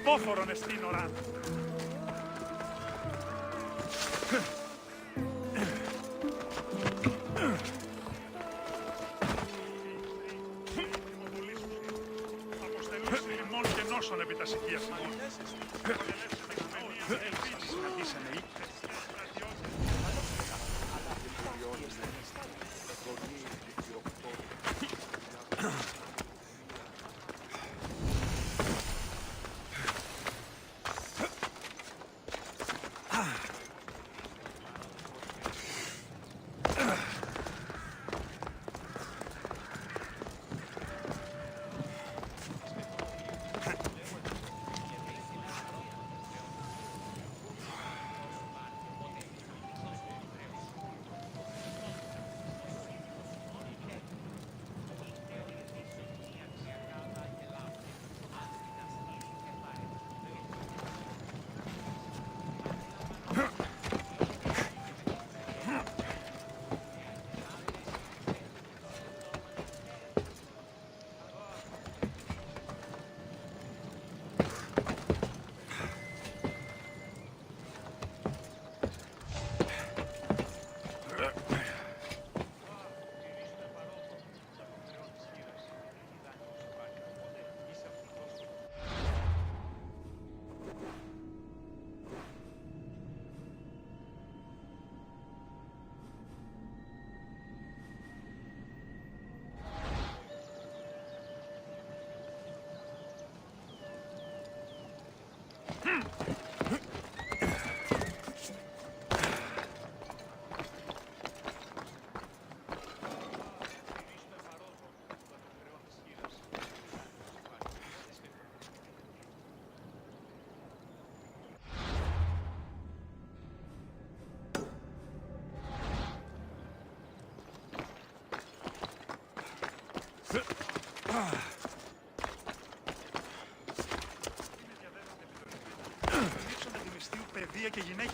υπόφορον εστίν οράν. Αποστελούσε ημών και νόσον επί τα σικία αυτών. Ελπίζεις να δεις εννοεί. Παιδεία και γυναίκες.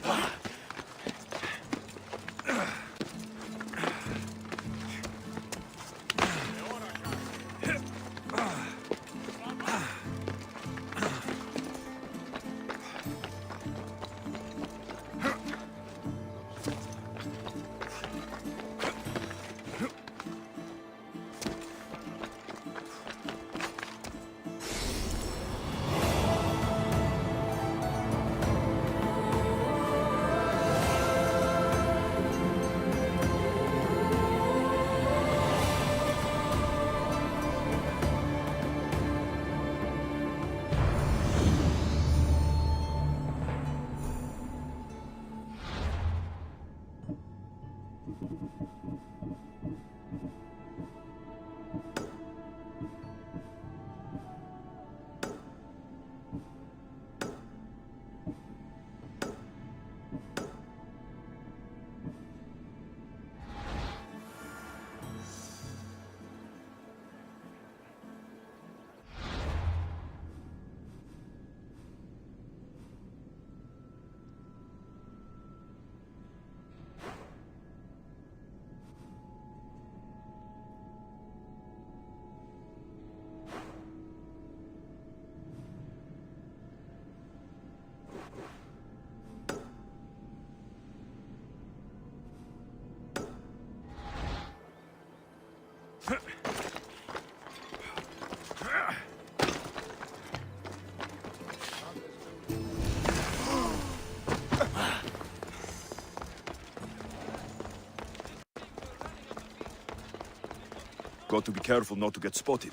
Got to be careful not to get spotted.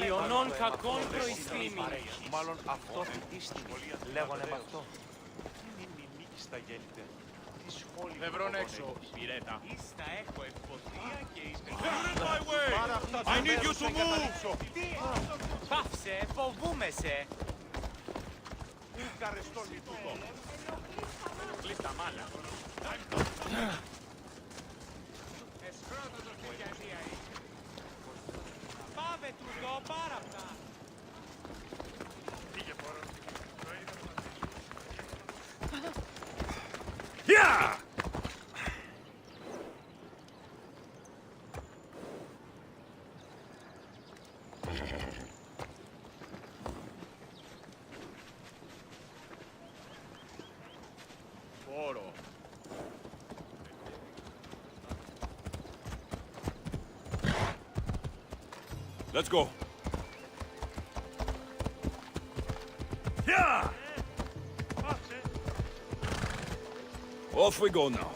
Ιωνών κακών προϊστήμη. Μάλλον αυτό φοιτήστη. Λέγονε με αυτό. Ευρών έξω, πυρέτα. Ίστα έχω ευκολία και είστε... I need you to move! Πάυσε, φοβούμαι σε. Κλείστα μάλα. Πάβε τούτο, πάρα αυτά. Πήγε πόρο. Yeah! Πόρο. Let's go. Yeah! Πάψε. Off we go now.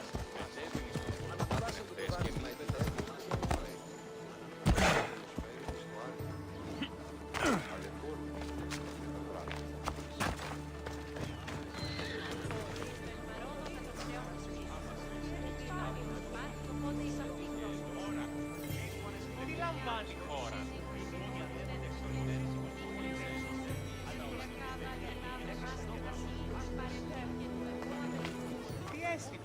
Τι λαμβάνει η χώρα. Τι έστειλε.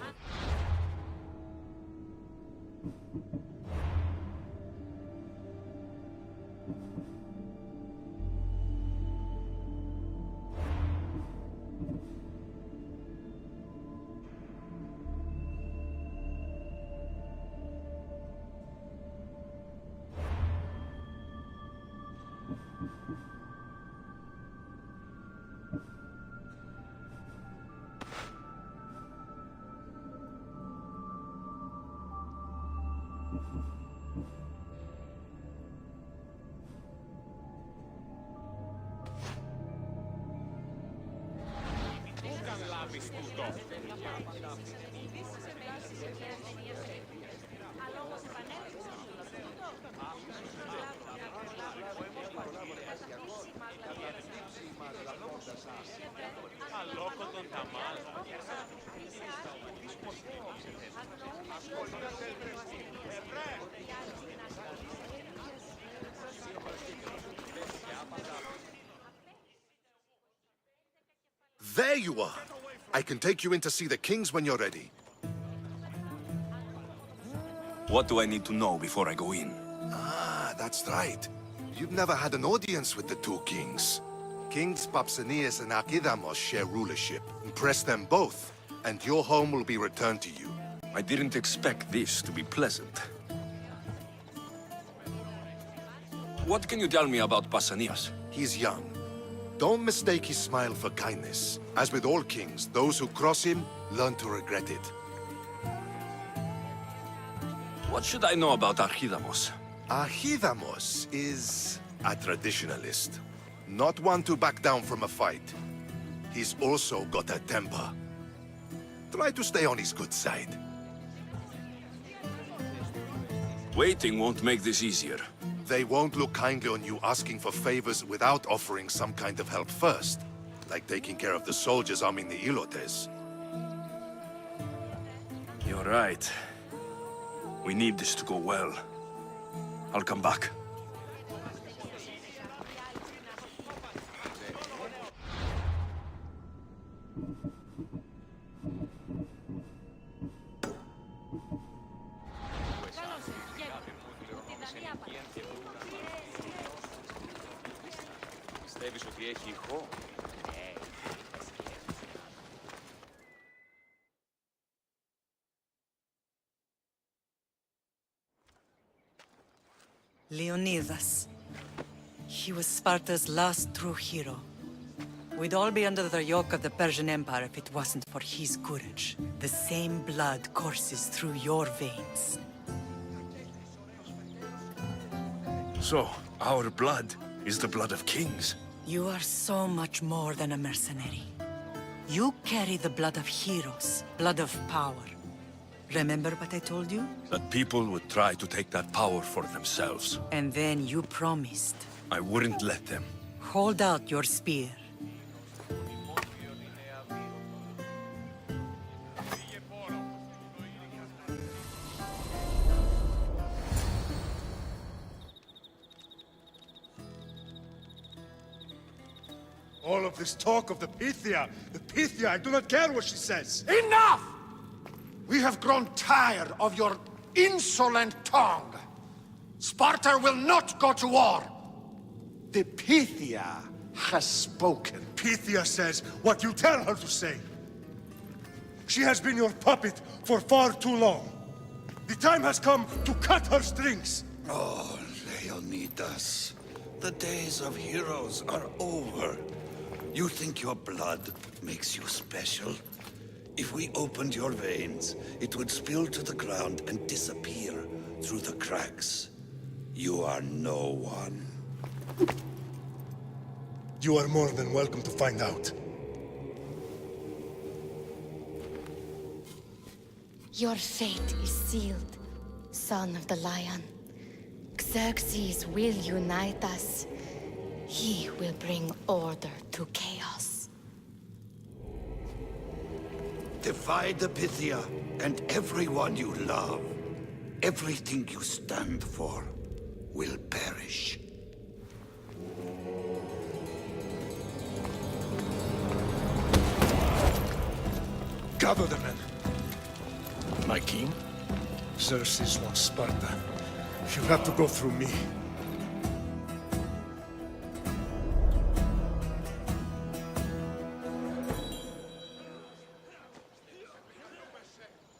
Πού καν λάβεις τούτο. Αλόκοτον τα μάλα. There you are. I can take you in to see the kings when you're ready. What do I need to know before I go in? Ah, that's right. You've never had an audience with the two kings. Kings Papsanias and Archidamos share rulership. Impress them both, and your home will be returned to you. I didn't expect this to be pleasant. What can you tell me about Pausanias? He's young. Don't mistake his smile for kindness. As with all kings, those who cross him learn to regret it. What should I know about Archidamos? Archidamos is a traditionalist. Not one to back down from a fight. He's also got a temper. Try to stay on his good side. Waiting won't make this easier. They won't look kindly on you asking for favors without offering some kind of help first. Like taking care of the soldiers arming the Ilotes. You're right. We need this to go well. I'll come back. Πιστεύεις ότι έχει ηχό? Leonidas. He was Sparta's last true hero. We'd all be under the yoke of the Persian Empire if it wasn't for his courage. The same blood courses through your veins. So, our blood is the blood of kings. You are so much more than a mercenary. You carry the blood of heroes, blood of power. Remember what I told you? That people would try to take that power for themselves. And then you promised. I wouldn't let them. Hold out your spear. All of this talk of the Pythia, I do not care what she says. Enough! We have grown tired of your insolent tongue. Sparta will not go to war. The Pythia has spoken. Pythia says what you tell her to say. She has been your puppet for far too long. The time has come to cut her strings. Oh, Leonidas, the days of heroes are over. You think your blood makes you special? If we opened your veins, it would spill to the ground and disappear through the cracks. You are no one. You are more than welcome to find out. Your fate is sealed, son of the lion. Xerxes will unite us. He will bring order to chaos. Divide the Pythia and everyone you love. Everything you stand for will perish. Gather the men. My king? Xerxes wants Sparta. You'll have to go through me.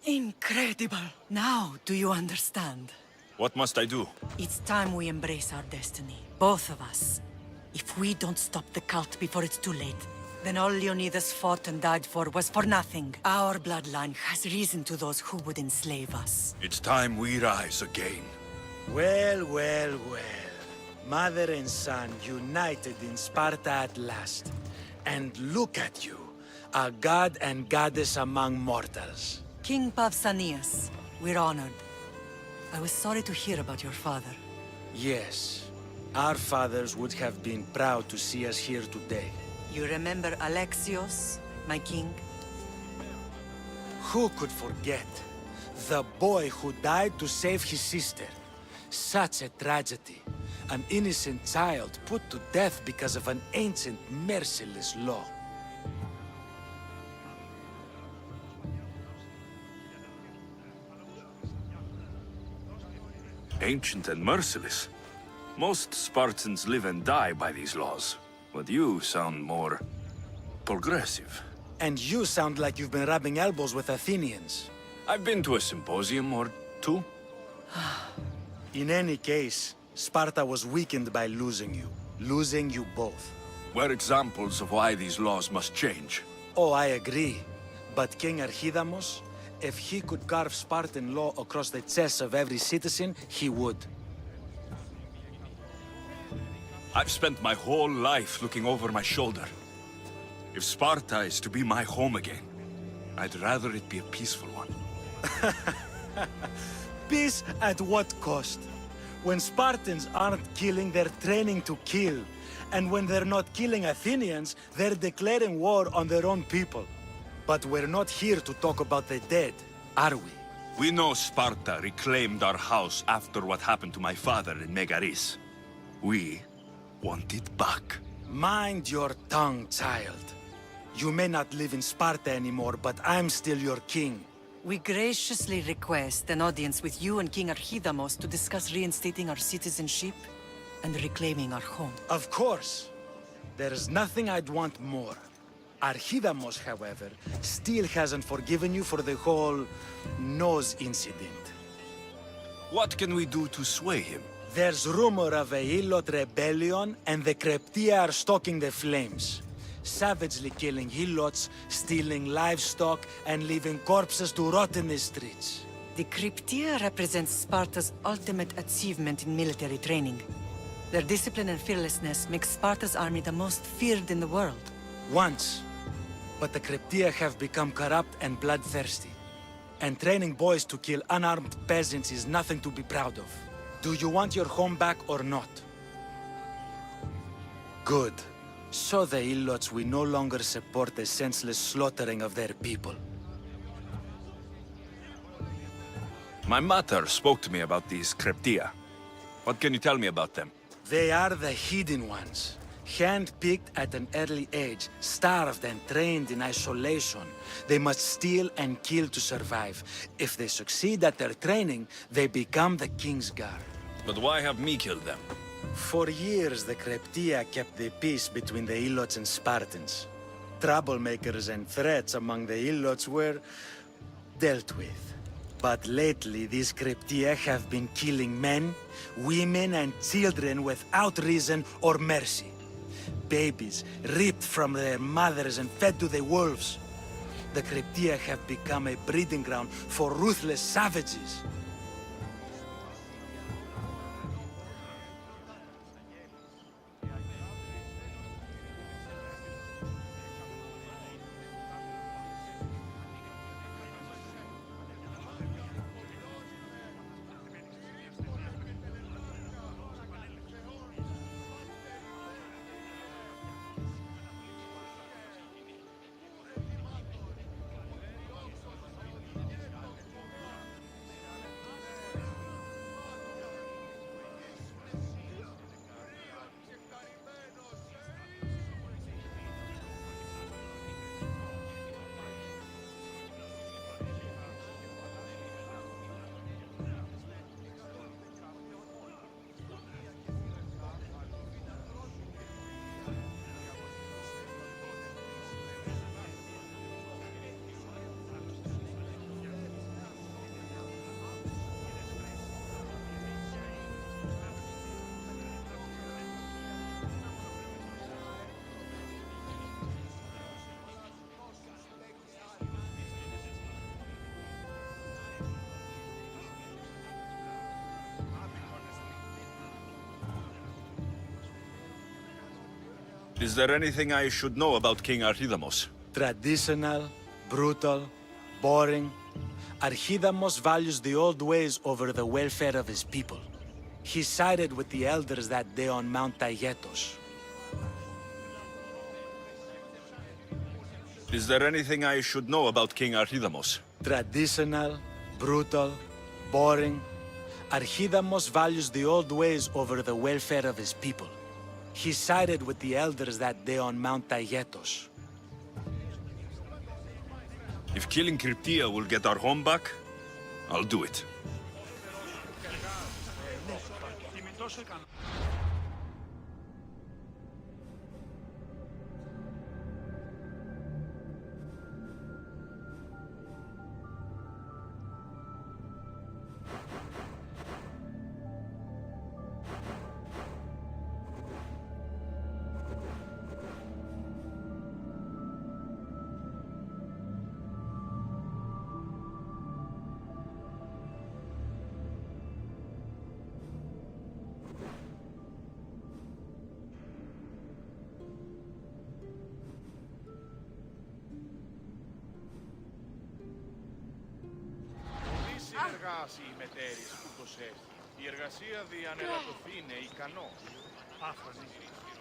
Incredible! Now, do you understand? What must I do? It's time we embrace our destiny. Both of us. If we don't stop the cult before it's too late, then all Leonidas fought and died for was for nothing. Our bloodline has risen to those who would enslave us. It's time we rise again. Well, well, well. Mother and son united in Sparta at last. And look at you, a god and goddess among mortals. King Pausanias, we're honored. I was sorry to hear about your father. Yes, our fathers would have been proud to see us here today. You remember Alexios, my king? Who could forget? The boy who died to save his sister. Such a tragedy. An innocent child put to death because of an ancient, merciless law. Ancient and merciless. Most Spartans live and die by these laws. But you sound more progressive. And you sound like you've been rubbing elbows with Athenians. I've been to a symposium or two. In any case, Sparta was weakened by losing you both. We're examples of why these laws must change. Oh, I agree. But King Archidamos, if he could carve Spartan law across the chests of every citizen, he would. I've spent my whole life looking over my shoulder. If Sparta is to be my home again, I'd rather it be a peaceful one. Peace at what cost? When Spartans aren't killing, they're training to kill. And when they're not killing Athenians, they're declaring war on their own people. But we're not here to talk about the dead, are we? We know Sparta reclaimed our house after what happened to my father in Megaris. We want it back. Mind your tongue, child. You may not live in Sparta anymore, but I'm still your king. We graciously request an audience with you and King Archidamos to discuss reinstating our citizenship and reclaiming our home. Of course. There's nothing I'd want more. Archidamos, however, still hasn't forgiven you for the whole nose incident. What can we do to sway him? There's rumor of a Hilot rebellion, and the Kryptia are stalking the flames. Savagely killing Hilots, stealing livestock, and leaving corpses to rot in the streets. The Kryptia represents Sparta's ultimate achievement in military training. Their discipline and fearlessness makes Sparta's army the most feared in the world. Once. But the Kryptia have become corrupt and bloodthirsty. And training boys to kill unarmed peasants is nothing to be proud of. Do you want your home back or not? Good. So the Ilots will no longer support the senseless slaughtering of their people. My mater spoke to me about these Kryptia. What can you tell me about them? They are the hidden ones. Hand-picked at an early age, starved and trained in isolation. They must steal and kill to survive. If they succeed at their training, they become the King's Guard. But why have me killed them? For years, the Kryptia kept the peace between the Ilots and Spartans. Troublemakers and threats among the Ilots were dealt with. But lately, these Kryptia have been killing men, women, and children without reason or mercy. Babies ripped from their mothers and fed to the wolves. The Kryptia have become a breeding ground for ruthless savages. Is there anything I should know about King Archidamos? Traditional, brutal, boring. Archidamos values the old ways over the welfare of his people. He sided with the elders that day on Mount Taygetos. Is there anything I should know about King Archidamos? Traditional, brutal, boring. Archidamos values the old ways over the welfare of his people. He sided with the elders that day on Mount Taygetos. If killing Kryptia will get our home back, I'll do it. Συνεργάσει οι μετέρεις ούτως έχει. Η εργασία διανερατωθεί είναι ικανό. Άφωνη.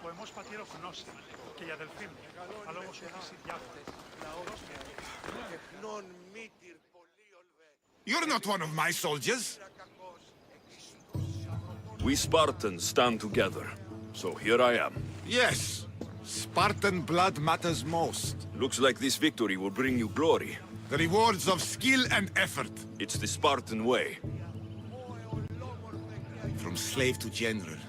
Ο εμός πατήρ γνώση και η αδελφή μου. Αλλά όμως οδήσει διάφορα. You're not one of my soldiers. We Spartans stand together, so here I am. Yes, Spartan blood matters most. Looks like this victory will bring you glory. The rewards of skill and effort. It's the Spartan way. From slave to general,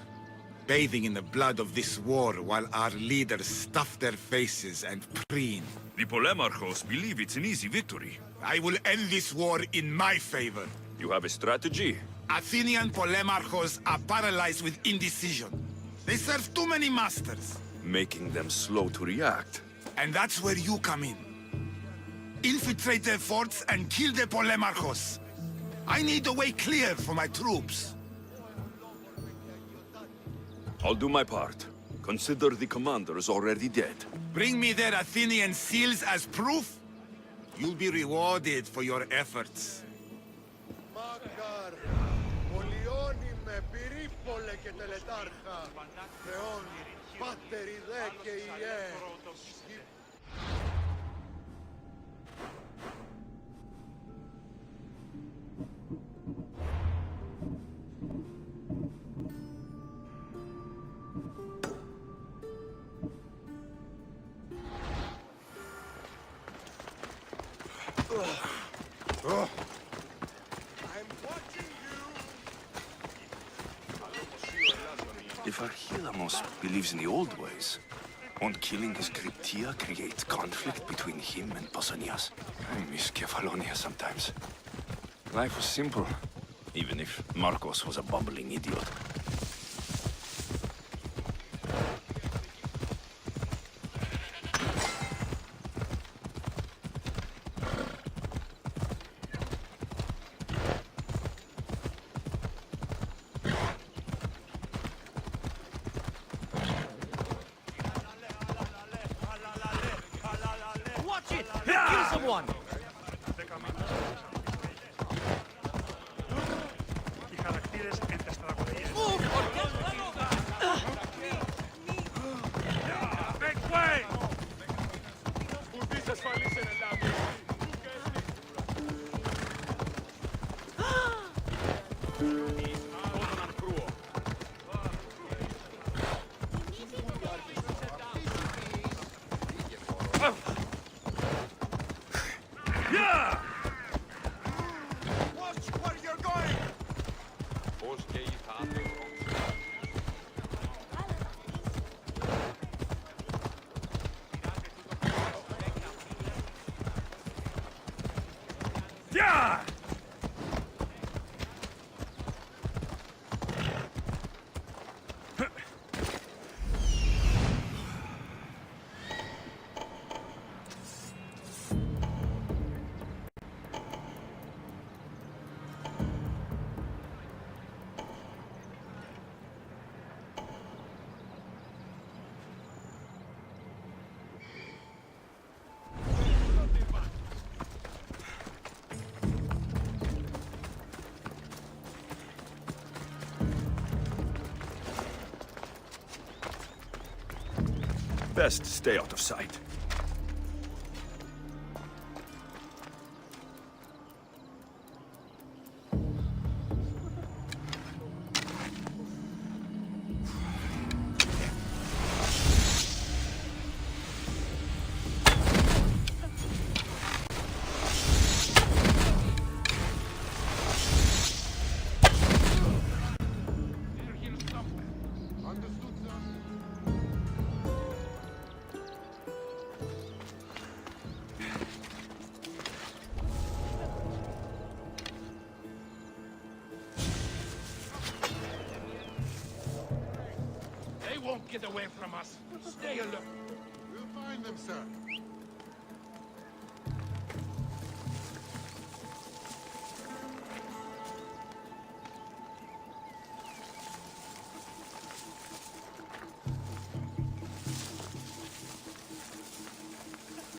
bathing in the blood of this war while our leaders stuff their faces and preen. The Polemarchos believe it's an easy victory. I will end this war in my favor. You have a strategy? Athenian Polemarchos are paralyzed with indecision. They serve too many masters. Making them slow to react. And that's where you come in. Infiltrate their forts and kill the Polemarchos. I need a way clear for my troops. I'll do my part. Consider the commander is already dead. Bring me their Athenian seals as proof? You'll be rewarded for your efforts. Makar, Πολιώνει με πυρήπολε και τελετάρχα. Θεόν, πάτεροι δε και ιέ. If Archilamos believes in the old ways, won't killing his Cryptia create conflict between him and Pausanias? I miss Kefalonia sometimes. Life was simple, even if Marcos was a bumbling idiot. Kill someone! Οι χαρακτήρες εν τες τραγωδίες. Make way! Ουδής ασφαλής εν Ελλάδα. Όταν κρούω. Watch where you're going! Πώς και η χάτε Yeah! Best stay out of sight. They won't get away from us. Stay alert. We'll find them, sir.